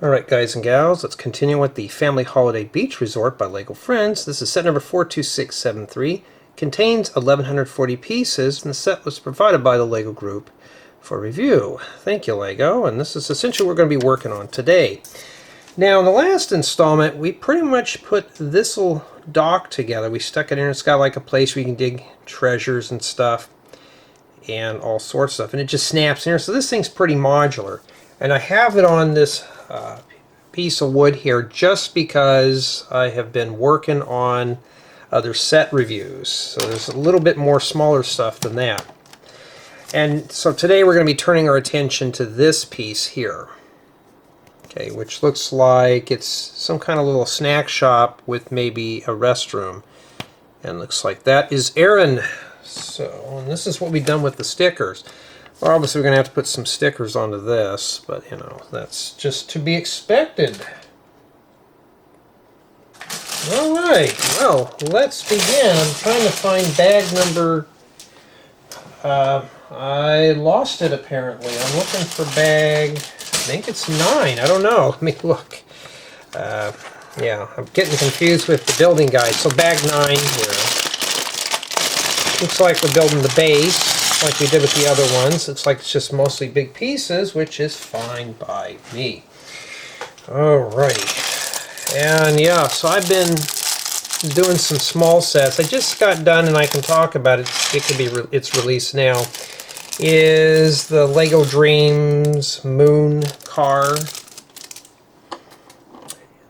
Alright guys and gals, let's continue with the Family Holiday Beach Resort by LEGO Friends. This is set number 42673. Contains 1140 pieces, and the set was provided by the LEGO Group for review. Thank you, LEGO, and this is essentially what we're going to be working on today. Now in the last installment we pretty much put this little dock together. We stuck it in, it's got like a place where you can dig treasures and stuff and all sorts of stuff, and it just snaps in here. So this thing's pretty modular, and I have it on this piece of wood here just because I have been working on other set reviews. So there's a little bit more smaller stuff than that. And so today we're going to be turning our attention to this piece here. Okay, which looks like it's some kind of little snack shop with maybe a restroom. And looks like that is Aron. So, and this is what we've done with the stickers. Well, obviously we're going to have to put some stickers onto this, but you know, that's just to be expected. Alright, well, let's begin. I'm trying to find bag number... I lost it apparently. I'm looking for bag... I think it's 9. I don't know. Let me look. Yeah, I'm getting confused with the building guide. So bag 9 here. Looks like we're building the base like we did with the other ones. Looks like it's just mostly big pieces, which is fine by me. Alrighty. And yeah, so I've been doing some small sets. I just got done, and I can talk about it. It can be it's released now. Is the LEGO Dreams Moon car.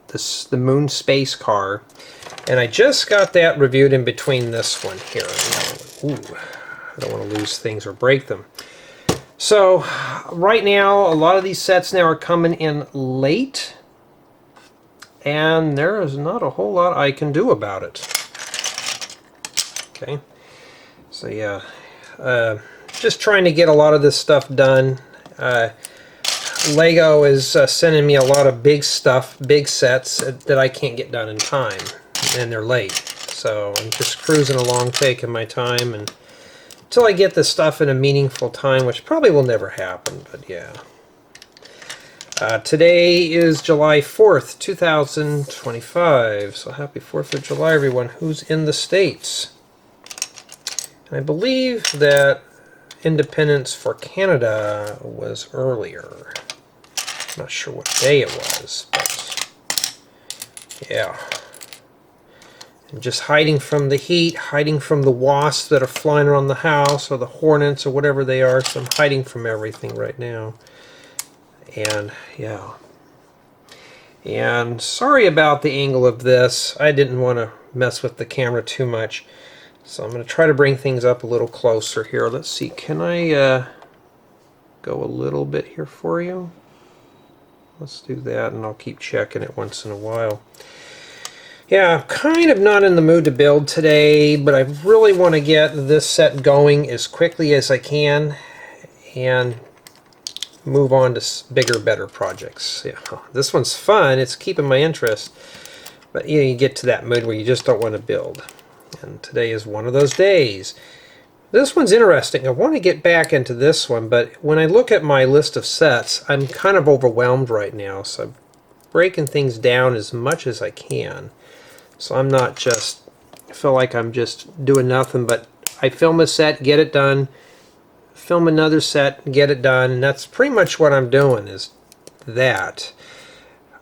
The Moon Space car. And I just got that reviewed in between this one here. Ooh, I don't want to lose things or break them. So right now, a lot of these sets now are coming in late, and there is not a whole lot I can do about it. Okay, so yeah, just trying to get a lot of this stuff done. LEGO is sending me a lot of big stuff, big sets that I can't get done in time, and they're late. So I'm just cruising along, taking my time, and until I get this stuff in a meaningful time, which probably will never happen, but yeah. Today is July 4th, 2025, so happy 4th of July, everyone who's in the States. And I believe that independence for Canada was earlier. I'm not sure what day it was, but yeah. I'm just hiding from the heat, hiding from the wasps that are flying around the house, or the hornets, or whatever they are. So I'm hiding from everything right now. And yeah. And sorry about the angle of this. I didn't want to mess with the camera too much. So I'm going to try to bring things up a little closer here. Let's see, can I go a little bit here for you? Let's do that, and I'll keep checking it once in a while. Yeah, I'm kind of not in the mood to build today, but I really want to get this set going as quickly as I can and move on to bigger, better projects. Yeah, this one's fun. It's keeping my interest. But you know, you get to that mood where you just don't want to build. And today is one of those days. This one's interesting. I want to get back into this one, but when I look at my list of sets, I'm kind of overwhelmed right now, so I'm breaking things down as much as I can. So I'm not just, I feel like I'm just doing nothing, but I film a set, get it done, film another set, get it done, and that's pretty much what I'm doing, is that.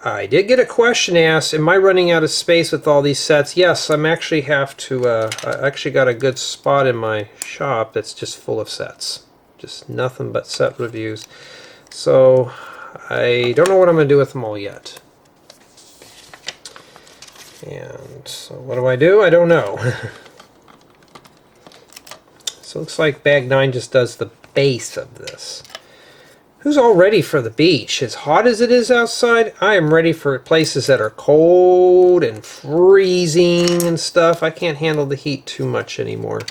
I did get a question asked, am I running out of space with all these sets? Yes, I'm actually have to, I actually got a good spot in my shop that's just full of sets. Just nothing but set reviews. So I don't know what I'm going to do with them all yet. And so what do? I don't know. So it looks like bag 9 just does the base of this. Who's all ready for the beach? As hot as it is outside, I am ready for places that are cold and freezing and stuff. I can't handle the heat too much anymore.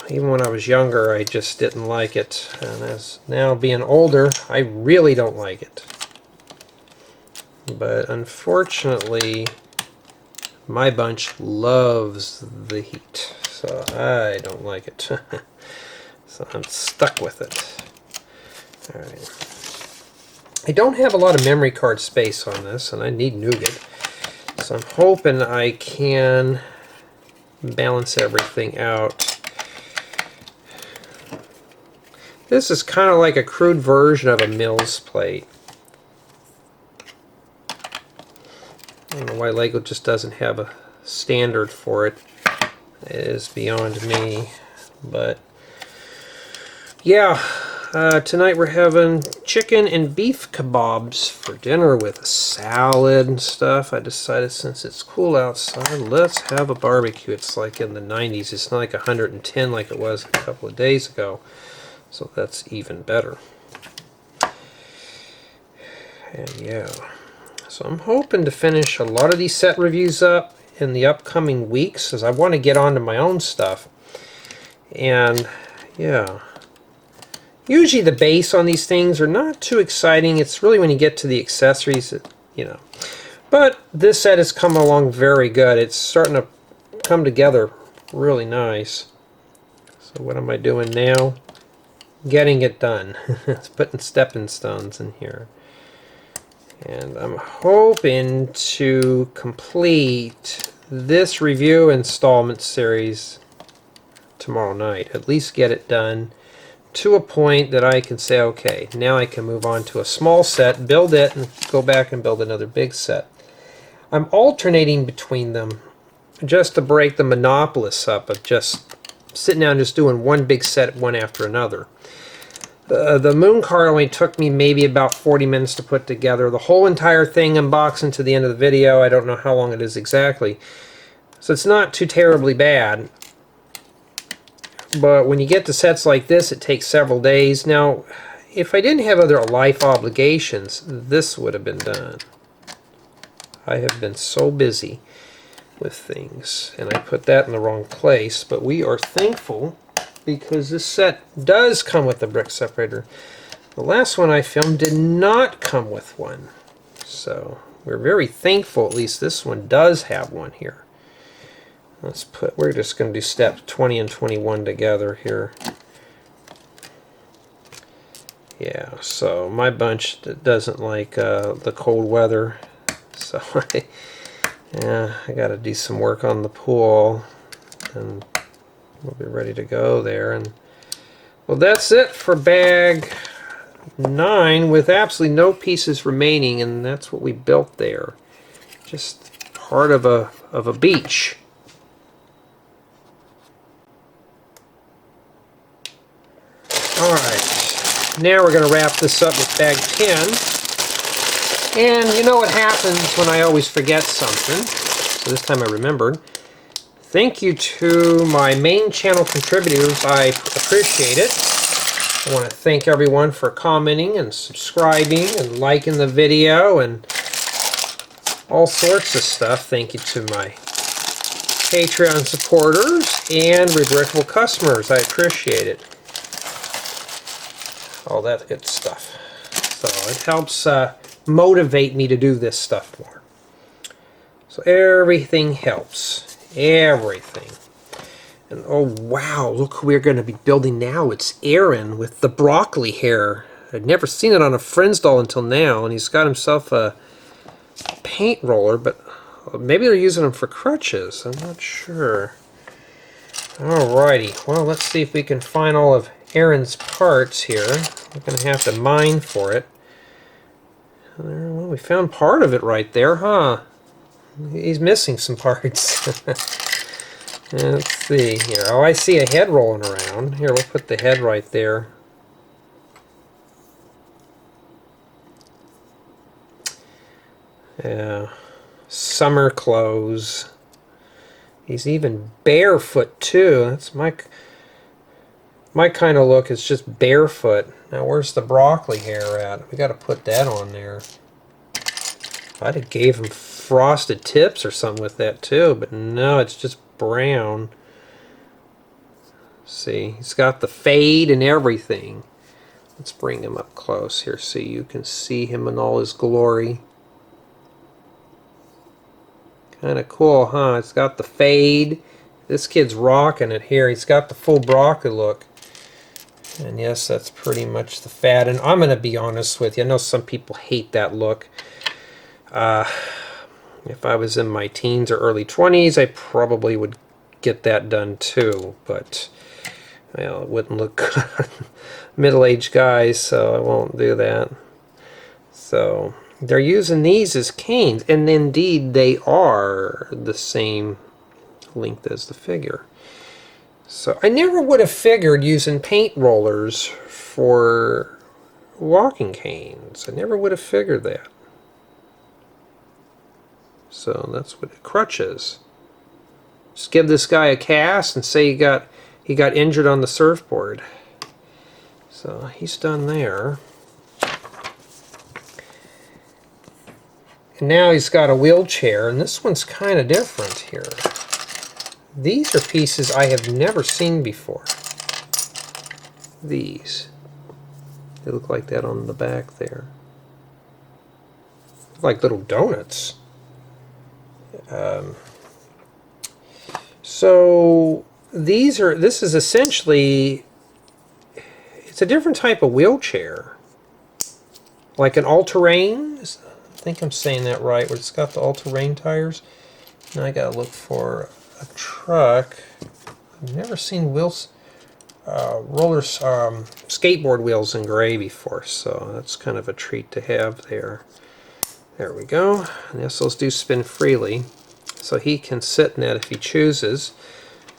Even when I was younger, I just didn't like it. And as now being older, I really don't like it. But unfortunately, my bunch loves the heat, so I don't like it. So I'm stuck with it. Alright. I don't have a lot of memory card space on this, and I need nougat. So I'm hoping I can balance everything out. This is kind of like a crude version of a Mills plate. I don't know why LEGO just doesn't have a standard for it. It is beyond me. But yeah, tonight we're having chicken and beef kebabs for dinner with a salad and stuff. I decided since it's cool outside, let's have a barbecue. It's like in the 90s. It's not like 110 like it was a couple of days ago. So that's even better. And yeah. So I'm hoping to finish a lot of these set reviews up in the upcoming weeks, as I want to get onto my own stuff. And yeah, usually the base on these things are not too exciting. It's really when you get to the accessories that, you know. But this set has come along very good. It's starting to come together really nice. So what am I doing now? Getting it done. It's putting stepping stones in here. And I'm hoping to complete this review installment series tomorrow night. At least get it done to a point that I can say, okay, now I can move on to a small set, build it, and go back and build another big set. I'm alternating between them just to break the monopolists up of just sitting down and just doing one big set one after another. The moon card only took me maybe about 40 minutes to put together. The whole entire thing unboxing to the end of the video. I don't know how long it is exactly. So it's not too terribly bad. But when you get to sets like this, it takes several days. Now, if I didn't have other life obligations, this would have been done. I have been so busy with things. And I put that in the wrong place. But we are thankful, because this set does come with the Brick Separator. The last one I filmed did not come with one. So we're very thankful at least this one does have one here. We're just going to do steps 20 and 21 together here. Yeah, so my bunch doesn't like the cold weather. So I got to do some work on the pool. And we'll be ready to go there. And well, that's it for bag 9 with absolutely no pieces remaining, and that's what we built there. Just part of a beach. Alright, now we're going to wrap this up with bag 10. And you know what happens when I always forget something. So this time I remembered. Thank you to my main channel contributors. I appreciate it. I want to thank everyone for commenting and subscribing and liking the video and all sorts of stuff. Thank you to my Patreon supporters and regrettable customers. I appreciate it. All that good stuff. So it helps motivate me to do this stuff more. So everything helps. Everything. And oh wow, look who we're going to be building now. It's Aron with the broccoli hair. I'd never seen it on a friend's doll until now, and he's got himself a paint roller, but maybe they're using them for crutches. I'm not sure. Alrighty, well, let's see if we can find all of Aron's parts here. We're going to have to mine for it. Well, we found part of it right there, huh? He's missing some parts. Let's see here. Oh, I see a head rolling around. Here, we'll put the head right there. Yeah. Summer clothes. He's even barefoot too. That's my kind of look is just barefoot. Now where's the broccoli hair at? We got to put that on there. I'd have gave him frosted tips or something with that too, but no, it's just brown. See, he's got the fade and everything. Let's bring him up close here so you can see him in all his glory. Kind of cool, huh? It's got the fade. This kid's rocking it here. He's got the full broccoli look. And yes, that's pretty much the fat. And I'm going to be honest with you. I know some people hate that look. If I was in my teens or early 20s, I probably would get that done too. But, well, it wouldn't look good. Middle-aged guys, so I won't do that. So they're using these as canes. And indeed, they are the same length as the figure. So I never would have figured using paint rollers for walking canes. I never would have figured that. So that's what crutches. Just give this guy a cast and say he got injured on the surfboard. So he's done there. And now he's got a wheelchair, and this one's kind of different here. These are pieces I have never seen before. These. They look like that on the back there. Like little donuts. So this is essentially, it's a different type of wheelchair. Like an all-terrain. I think I'm saying that right, where it's got the all-terrain tires. Now I gotta look for a truck. I've never seen skateboard wheels in gray before, so that's kind of a treat to have there. There we go. And yes, those do spin freely, so he can sit in that if he chooses.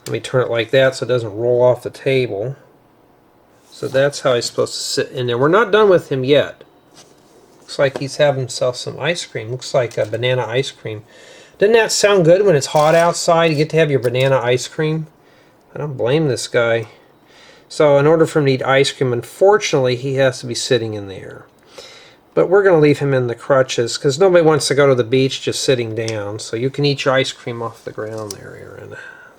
Let me turn it like that so it doesn't roll off the table. So that's how he's supposed to sit in there. We're not done with him yet. Looks like he's having himself some ice cream. Looks like a banana ice cream. Doesn't that sound good when it's hot outside? You get to have your banana ice cream. I don't blame this guy. So in order for him to eat ice cream, unfortunately, he has to be sitting in there. But we're going to leave him in the crutches because nobody wants to go to the beach just sitting down. So you can eat your ice cream off the ground there, Aaron.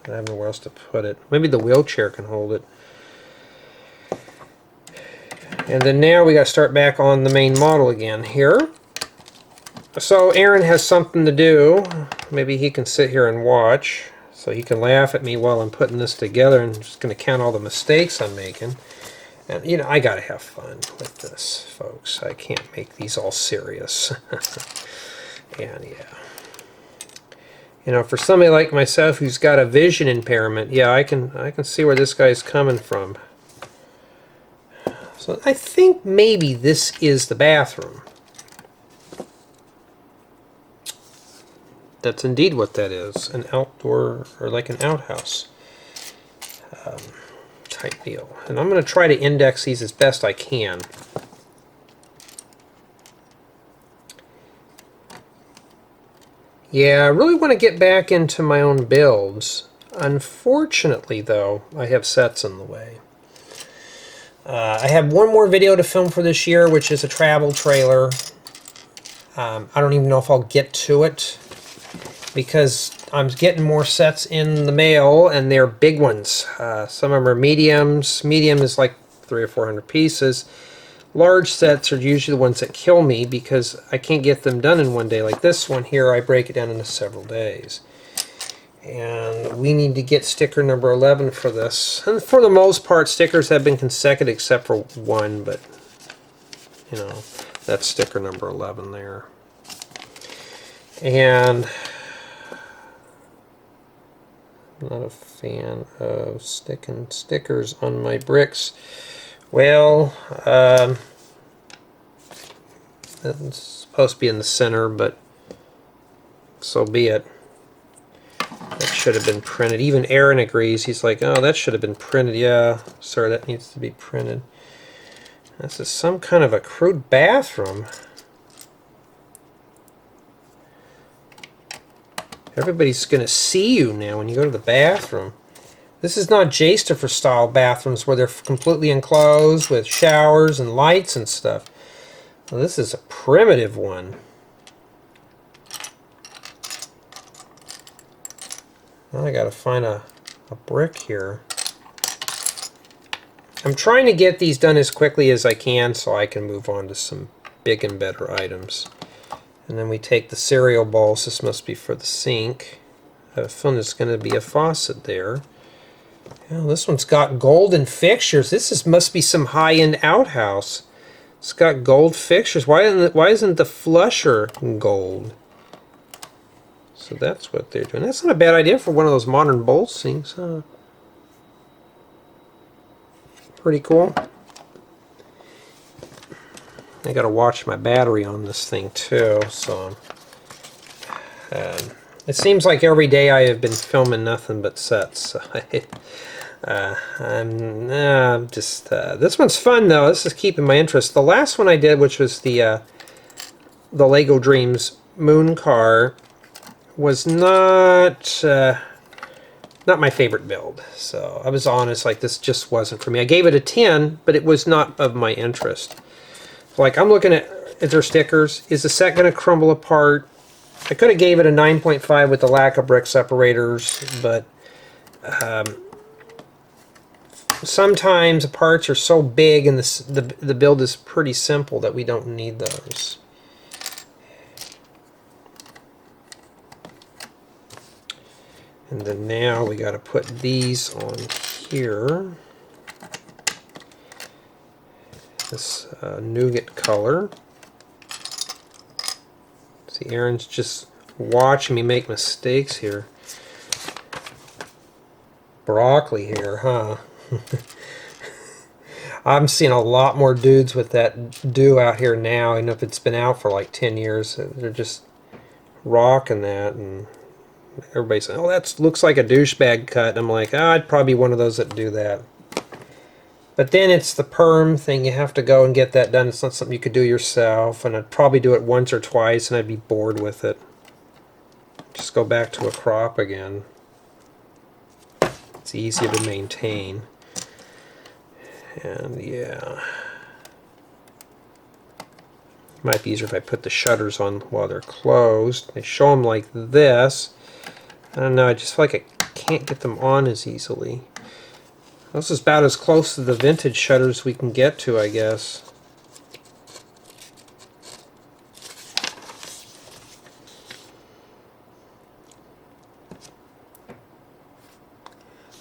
I have nowhere else to put it. Maybe the wheelchair can hold it. And then now we got to start back on the main model again here. So Aaron has something to do. Maybe he can sit here and watch. So he can laugh at me while I'm putting this together and just going to count all the mistakes I'm making. And, you know, I got to have fun with this, folks. I can't make these all serious. And, yeah. You know, for somebody like myself who's got a vision impairment, yeah, I can see where this guy's coming from. So I think maybe this is the bathroom. That's indeed what that is. An outdoor, or like an outhouse type deal. And I'm going to try to index these as best I can. Yeah, I really want to get back into my own builds. Unfortunately, though, I have sets in the way. I have one more video to film for this year, which is a travel trailer. I don't even know if I'll get to it, because I'm getting more sets in the mail, and they're big ones. Some of them are mediums. Medium is like 300 or 400 pieces. Large sets are usually the ones that kill me because I can't get them done in one day. Like this one here, I break it down into several days. And we need to get sticker number 11 for this. And for the most part, stickers have been consecutive except for one, but, you know, that's sticker number 11 there. And I'm not a fan of sticking stickers on my bricks. Well, it's supposed to be in the center, but so be it. That should have been printed. Even Aron agrees. He's like, oh, that should have been printed. Yeah, sir, that needs to be printed. This is some kind of a crude bathroom. Everybody's going to see you now when you go to the bathroom. This is not Jastifer style bathrooms where they're completely enclosed with showers and lights and stuff. Well, this is a primitive one. Now I gotta find a brick here. I'm trying to get these done as quickly as I can so I can move on to some big and better items. And then we take the cereal bowls. This must be for the sink. I have a feeling there's going to be a faucet there. Well, this one's got golden fixtures. Must be some high-end outhouse. It's got gold fixtures. Why isn't the flusher gold? So that's what they're doing. That's not a bad idea for one of those modern bowl sinks, huh? Pretty cool. I gotta watch my battery on this thing too, so it seems like every day I have been filming nothing but sets. So this one's fun though. This is keeping my interest. The last one I did, which was the Lego Dreams moon car, was not my favorite build. So I was honest, like this just wasn't for me. I gave it a 10, but it was not of my interest. Like I'm looking at their stickers. Is the set going to crumble apart? I could have gave it a 9.5 with the lack of brick separators, but sometimes the parts are so big and the build is pretty simple that we don't need those. And then now we got to put these on here. This nougat color. See, Aron's just watching me make mistakes here. Broccoli here, huh? I'm seeing a lot more dudes with that dew out here now, and if it's been out for like 10 years, they're just rocking that, and everybody's saying, oh, that looks like a douchebag cut. I'm like, oh, I'd probably be one of those that do that. But then it's the perm thing. You have to go and get that done. It's not something you could do yourself, and I'd probably do it once or twice, and I'd be bored with it. Just go back to a crop again. It's easier to maintain. And yeah, might be easier if I put the shutters on while they're closed. They show them like this. I don't know, I just feel like I can't get them on as easily. This is about as close to the vintage shutters we can get to, I guess.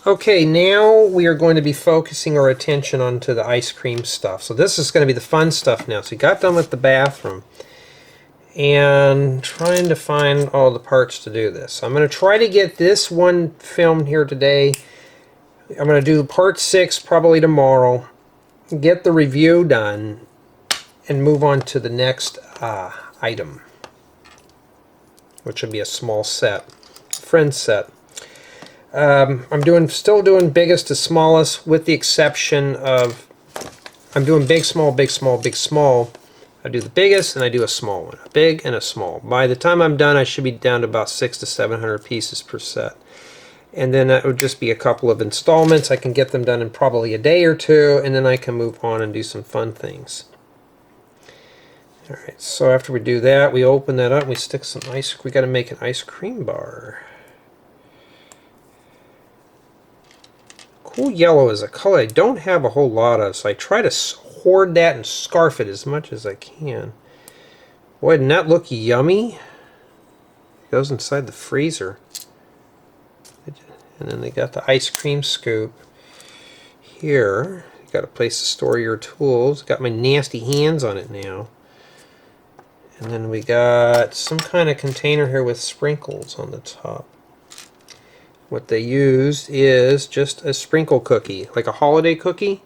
Okay, now we are going to be focusing our attention onto the ice cream stuff. So this is going to be the fun stuff now. So we got done with the bathroom and trying to find all the parts to do this. So I'm going to try to get this one filmed here today. I'm going to do part 6 probably tomorrow, get the review done, and move on to the next item, which would be a small set, friend set. I'm still doing biggest to smallest, with the exception of I'm doing big, small, big, small, big, small. I do the biggest and I do a small one, a big and a small. By the time I'm done, I should be down to about 600 to 700 pieces per set. And then it would just be a couple of installments. I can get them done in probably a day or two, and then I can move on and do some fun things. Alright, so after we do that, we open that up, we stick some ice, we got to make an ice cream bar. Cool yellow is a color I don't have a whole lot of, so I try to hoard that and scarf it as much as I can. Boy, doesn't that look yummy? It goes inside the freezer. And then they got the ice cream scoop here. You got a place to store your tools. Got my nasty hands on it now. And then we got some kind of container here with sprinkles on the top. What they used is just a sprinkle cookie, like a holiday cookie.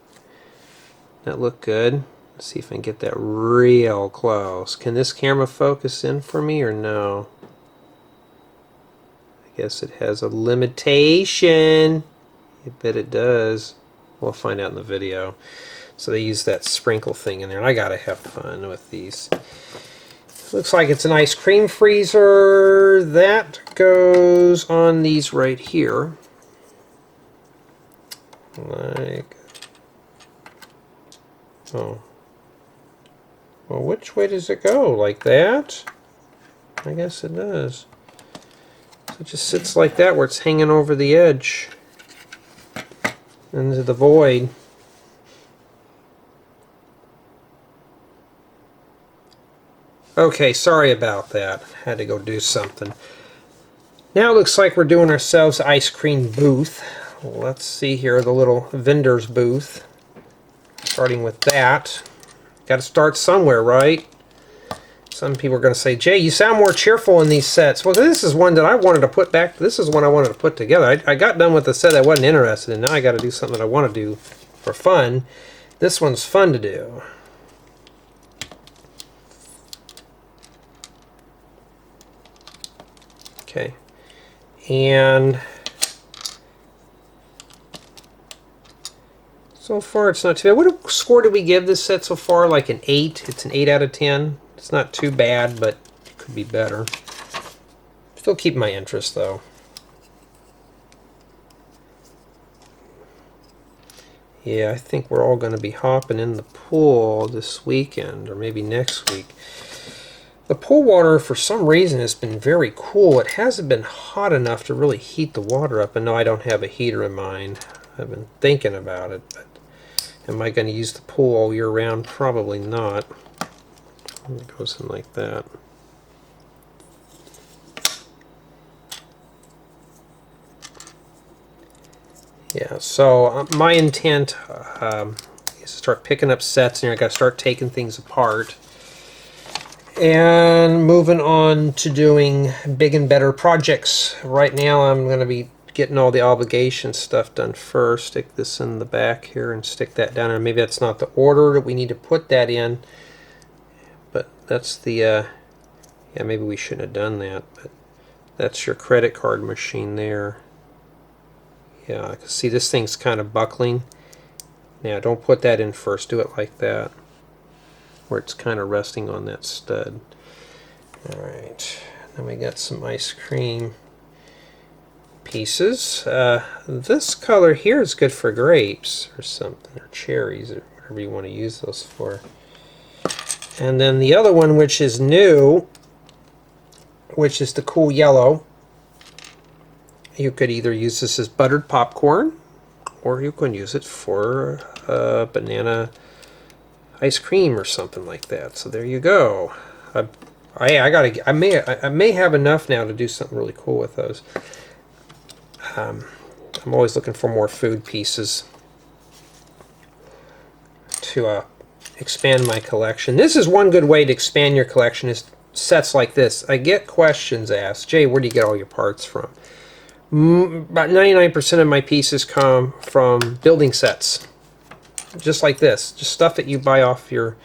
That looked good. Let's see if I can get that real close. Can this camera focus in for me or no? I guess it has a limitation. I bet it does. We'll find out in the video. So they use that sprinkle thing in there, and I gotta have fun with these. Looks like it's an ice cream freezer. That goes on these right here. Like, oh. Well, which way does it go? Like that? I guess it does. So it just sits like that where it's hanging over the edge into the void. Okay, sorry about that. Had to go do something. Now it looks like we're doing ourselves an ice cream booth. let's see here, the little vendor's booth. Starting with that. Got to start somewhere, right? Some people are going to say, Jay, you sound more cheerful in these sets. Well, this is one that I wanted to put back. This is one I wanted to put together. I got done with the set I wasn't interested in. Now I got to do something that I want to do for fun. This one's fun to do. Okay. And so far it's not too bad. What score did we give this set so far? Like an 8. It's an 8 out of 10. It's not too bad, but it could be better. Still keep my interest though. Yeah, I think we're all going to be hopping in the pool this weekend, or maybe next week. The pool water, for some reason, has been very cool. It hasn't been hot enough to really heat the water up. And no, I don't have a heater in mind. I've been thinking about it, but am I going to use the pool all year round? Probably not. It goes in like that. Yeah, so my intent is to start picking up sets, and I got to start taking things apart and moving on to doing big and better projects. Right now I'm going to be getting all the obligation stuff done first. Stick this in the back here and stick that down, and maybe that's not the order that we need to put that in, but that's the yeah, maybe we shouldn't have done that, but that's your credit card machine there. Yeah, I can see this thing's kind of buckling. Now don't put that in first, do it like that, where it's kind of resting on that stud. Alright, then we got some ice cream pieces. This color here is good for grapes or something, or cherries, or whatever you want to use those for. And then the other one, which is new, which is the cool yellow. You could either use this as buttered popcorn, or you can use it for banana ice cream or something like that. So there you go. I may have enough now to do something really cool with those. I'm always looking for more food pieces to expand my collection. This is one good way to expand your collection, is sets like this. I get questions asked, Jay, where do you get all your parts from? About 99% of my pieces come from building sets. Just like this. Just stuff that you buy off your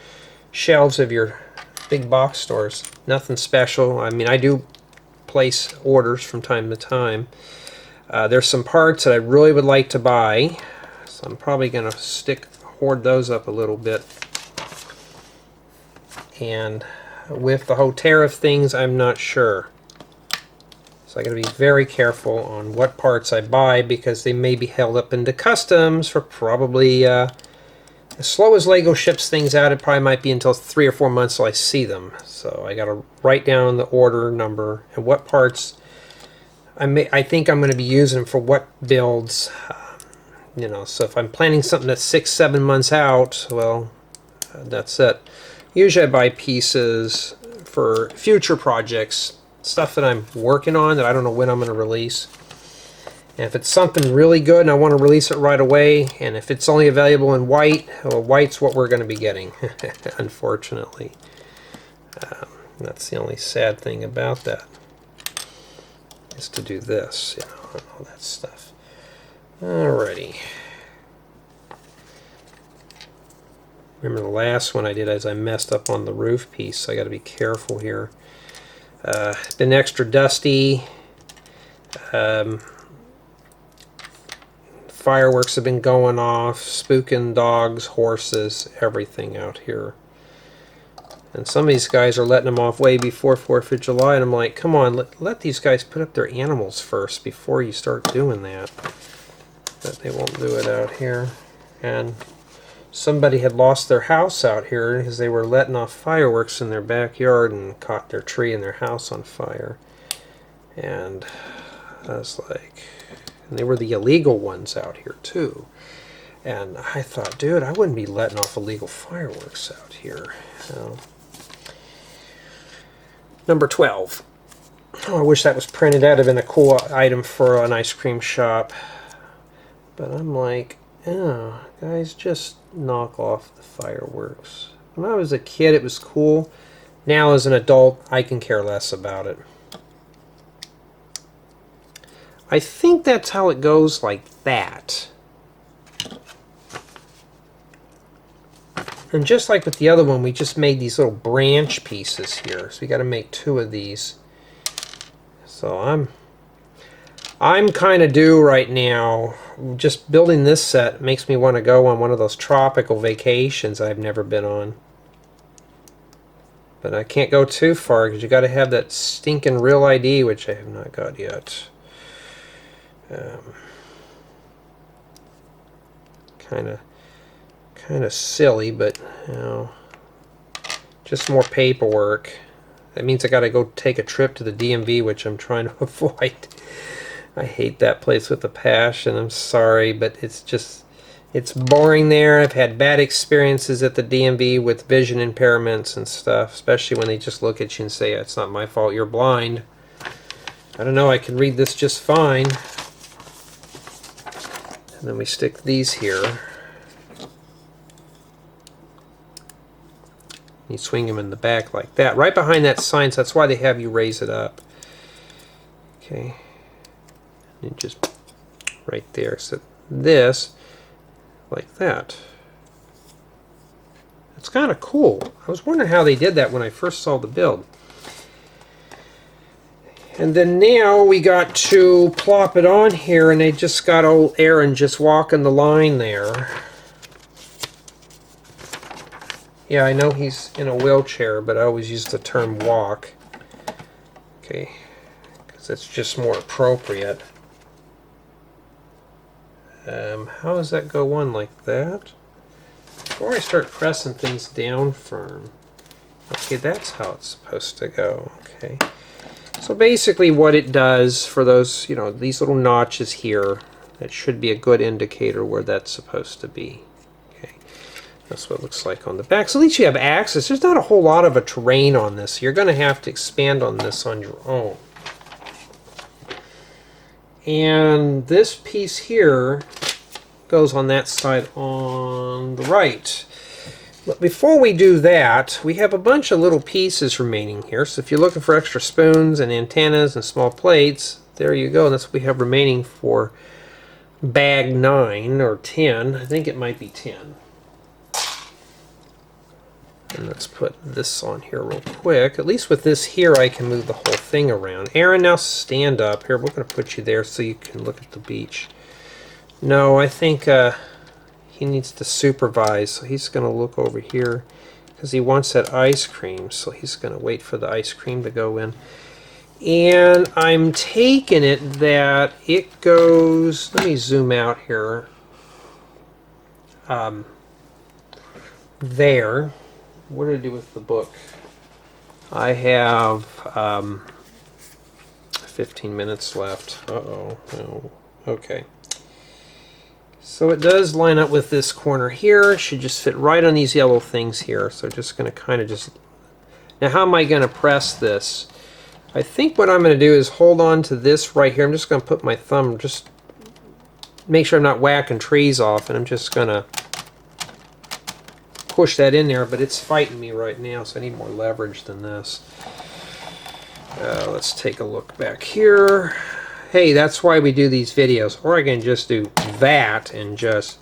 shelves of your big box stores. Nothing special. I mean, I do place orders from time to time. There's some parts that I really would like to buy, so I'm probably going to hoard those up a little bit. And with the whole tariff things, I'm not sure. So I got to be very careful on what parts I buy, because they may be held up into customs for probably, as slow as Lego ships things out, it probably might be until 3 or 4 months till I see them. So I got to write down the order number and what parts I think I'm going to be using for what builds. You know, so if I'm planning something that's 6-7 months out, well, that's it. Usually I buy pieces for future projects. Stuff that I'm working on that I don't know when I'm going to release. And if it's something really good and I want to release it right away, and if it's only available in white, well, white's what we're going to be getting, unfortunately. That's the only sad thing about that, is to do this, you know, and all that stuff. Alrighty. Remember the last one I did is I messed up on the roof piece, so I got to be careful here. Been extra dusty. Fireworks have been going off, spooking dogs, horses, everything out here. And some of these guys are letting them off way before 4th of July, and I'm like, come on, let these guys put up their animals first before you start doing that. But they won't do it out here. And somebody had lost their house out here because they were letting off fireworks in their backyard and caught their tree and their house on fire. And I was like, and they were the illegal ones out here too. And I thought, dude, I wouldn't be letting off illegal fireworks out here. Number 12. Oh, I wish that was printed out. It'd been a cool item for an ice cream shop. But I'm like, oh, guys, just knock off the fireworks. When I was a kid, it was cool. Now, as an adult, I can care less about it. I think that's how it goes, like that. And just like with the other one, we just made these little branch pieces here. So we got to make 2 of these. So I'm kind of due right now. Just building this set makes me want to go on one of those tropical vacations I've never been on. But I can't go too far because you got to have that stinking real ID, which I have not got yet. Kind of silly, but you know, just more paperwork. That means I got to go take a trip to the DMV, which I'm trying to avoid. I hate that place with a passion. I'm sorry, but it's boring there. I've had bad experiences at the DMV with vision impairments and stuff, especially when they just look at you and say, it's not my fault, you're blind. I don't know, I can read this just fine. And then we stick these here. You swing them in the back like that, right behind that sign, so that's why they have you raise it up. Okay. And just right there. So this, like that. It's kind of cool. I was wondering how they did that when I first saw the build. And then now we got to plop it on here, and they just got old Aron just walking the line there. Yeah, I know he's in a wheelchair, but I always use the term walk. Okay, because it's just more appropriate. How does that go on like that? Before I start pressing things down firm. Okay, that's how it's supposed to go. Okay. So basically what it does for those, you know, these little notches here, that should be a good indicator where that's supposed to be. Okay. That's what it looks like on the back. So at least you have access. There's not a whole lot of a terrain on this. You're going to have to expand on this on your own. And this piece here goes on that side on the right. But before we do that, we have a bunch of little pieces remaining here. So if you're looking for extra spoons and antennas and small plates, there you go. That's what we have remaining for bag 9 or 10. I think it might be 10. And let's put this on here real quick. At least with this here, I can move the whole thing around. Aron, now stand up. Here, we're going to put you there so you can look at the beach. No, I think he needs to supervise. So he's going to look over here because he wants that ice cream. So he's going to wait for the ice cream to go in. And I'm taking it that it goes... Let me zoom out here. There. What did I do with the book? I have 15 minutes left. Uh-oh. No. Okay. So it does line up with this corner here. It should just fit right on these yellow things here. So just going to kind of just... Now how am I going to press this? I think what I'm going to do is hold on to this right here. I'm just going to put my thumb, just make sure I'm not whacking trees off, and I'm just going to push that in there, but it's fighting me right now, so I need more leverage than this. Let's take a look back here. Hey, that's why we do these videos. Or I can just do that and just...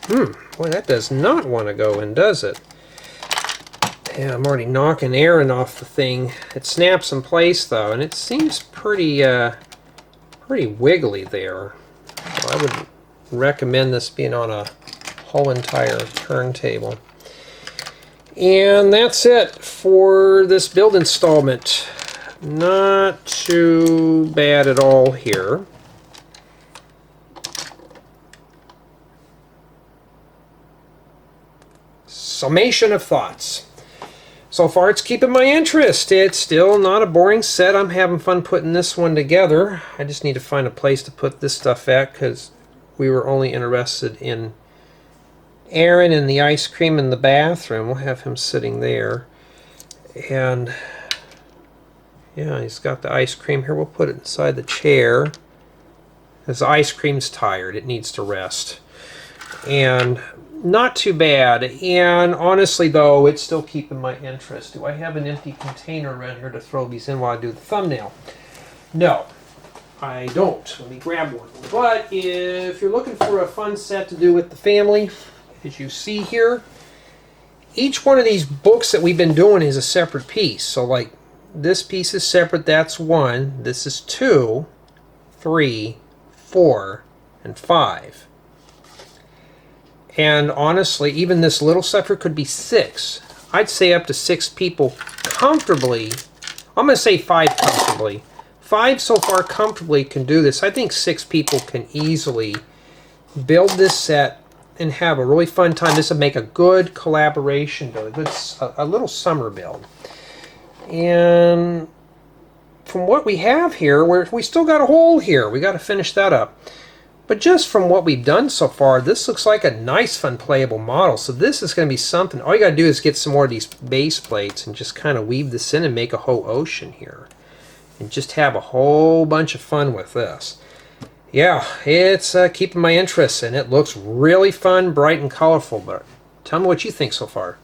Boy, that does not want to go in, does it? Yeah, I'm already knocking Aron off the thing. It snaps in place, though, and it seems pretty wiggly there. So I would recommend this being on a whole entire turntable. And that's it for this build installment. Not too bad at all here. Summation of Thoughts. So far it's keeping my interest. It's still not a boring set. I'm having fun putting this one together. I just need to find a place to put this stuff at because we were only interested in Aron and the ice cream in the bathroom. We'll have him sitting there. And yeah, he's got the ice cream here. We'll put it inside the chair. This ice cream's tired. It needs to rest. And not too bad. And honestly, though, it's still keeping my interest. Do I have an empty container around here to throw these in while I do the thumbnail? No, I don't. Let me grab one. But if you're looking for a fun set to do with the family, as you see here, each one of these books that we've been doing is a separate piece. So like this piece is separate, that's 1. This is 2, 3, 4, and 5. And honestly, even this little sucker could be 6. I'd say up to 6 people comfortably. I'm going to say 5 comfortably. 5 so far comfortably can do this. I think 6 people can easily build this set and have a really fun time. This would make a good collaboration build, a little summer build. And from what we have here, we still got a hole here. We got to finish that up. But just from what we've done so far, this looks like a nice, fun, playable model. So this is going to be something. All you got to do is get some more of these base plates and just kind of weave this in and make a whole ocean here. And just have a whole bunch of fun with this. Yeah, it's keeping my interest, and it looks really fun, bright, and colorful. But tell me what you think so far.